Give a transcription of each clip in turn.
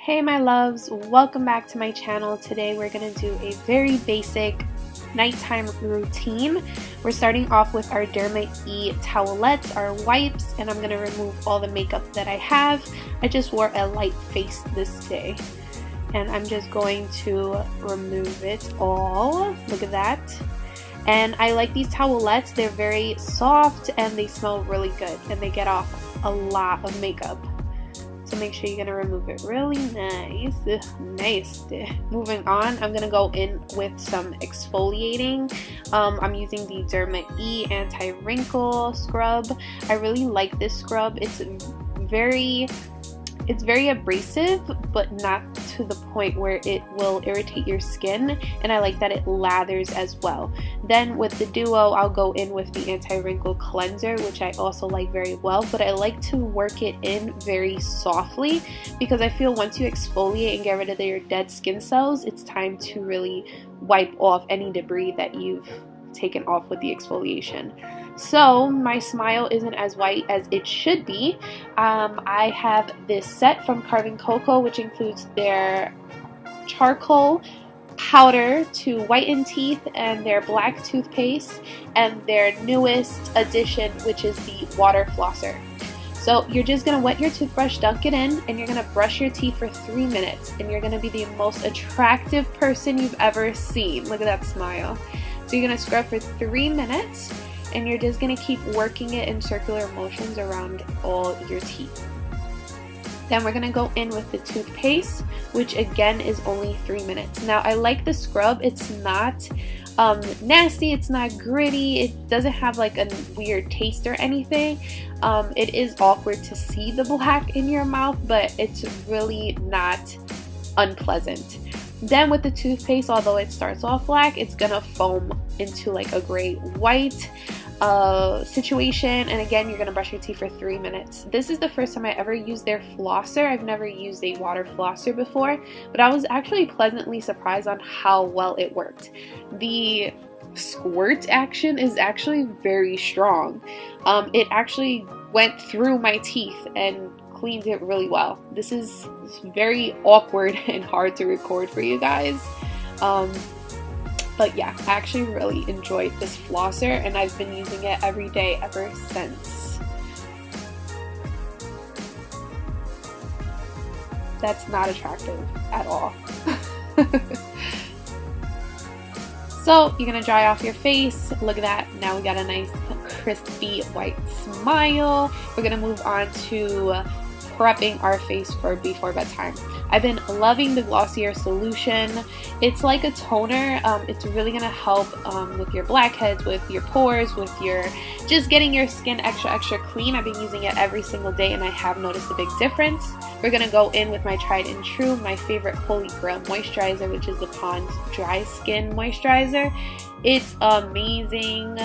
Hey my loves, welcome back to my channel. Today we're going to do a very basic nighttime routine. We're starting off with our Derma E towelettes, our wipes, and I'm going to remove all the makeup that I have. I just wore a light face this day and I'm just going to remove it all. Look at that. And I like these towelettes. They're very soft and they smell really good and they get off a lot of makeup. So make sure you're going to remove it really nice. Nice. Moving on, I'm going to go in with some exfoliating. I'm using the Derma E anti-wrinkle scrub. I really like this scrub. It's very abrasive, but not to the point where it will irritate your skin, and I like that it lathers as well. Then with the duo, I'll go in with the anti-wrinkle cleanser, which I also like very well, but I like to work it in very softly because I feel once you exfoliate and get rid of your dead skin cells, it's time to really wipe off any debris that you've taken off with the exfoliation. So my smile isn't as white as it should be. I have this set from Coco, which includes their charcoal powder to whiten teeth and their black toothpaste and their newest addition, which is the water flosser. So you're just going to wet your toothbrush, dunk it in, and you're going to brush your teeth for 3 minutes, and you're going to be the most attractive person you've ever seen. Look at that smile. So you're going to scrub for 3 minutes, and you're just going to keep working it in circular motions around all your teeth. Then we're going to go in with the toothpaste, which again is only 3 minutes. Now I like the scrub. It's not nasty, it's not gritty, it doesn't have like a weird taste or anything. It is awkward to see the black in your mouth, but it's really not unpleasant. Then with the toothpaste, although it starts off black, it's gonna foam into like a gray white situation, and again you're gonna brush your teeth for 3 minutes. This is the first time I ever used their flosser. I've never used a water flosser before, but I was actually pleasantly surprised on how well it worked. The squirt action is actually very strong. It actually went through my teeth and cleaned it really well. This is very awkward and hard to record for you guys. But yeah, I actually really enjoyed this flosser and I've been using it every day ever since. That's not attractive at all. So you're gonna dry off your face. Look at that. Now we got a nice crispy white smile. We're gonna move on to prepping our face for before bedtime. I've been loving the Glossier solution. It's like a toner. It's really gonna help with your blackheads, with your pores, with your just getting your skin extra clean. I've been using it every single day and I have noticed a big difference. We're gonna go in with my tried and true, my favorite holy grail moisturizer, which is the Pond's Dry Skin Moisturizer. It's amazing.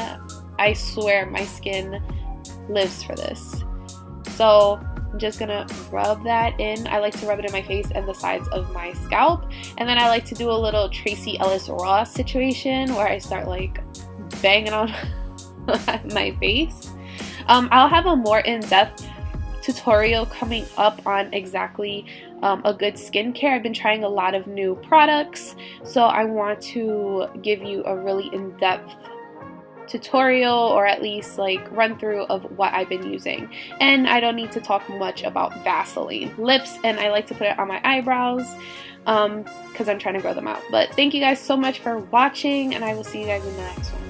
I swear my skin lives for this. So I'm just gonna rub that in. I like to rub it in my face and the sides of my scalp, and then I like to do a little Tracy Ellis Ross situation where I start like banging on my face. I'll have a more in-depth tutorial coming up on exactly a good skincare. I've been trying a lot of new products, so I want to give you a really in-depth tutorial, or at least like run through of what I've been using. And I don't need to talk much about Vaseline. Lips, and I like to put it on my eyebrows because I'm trying to grow them out. But thank you guys so much for watching, and I will see you guys in the next one.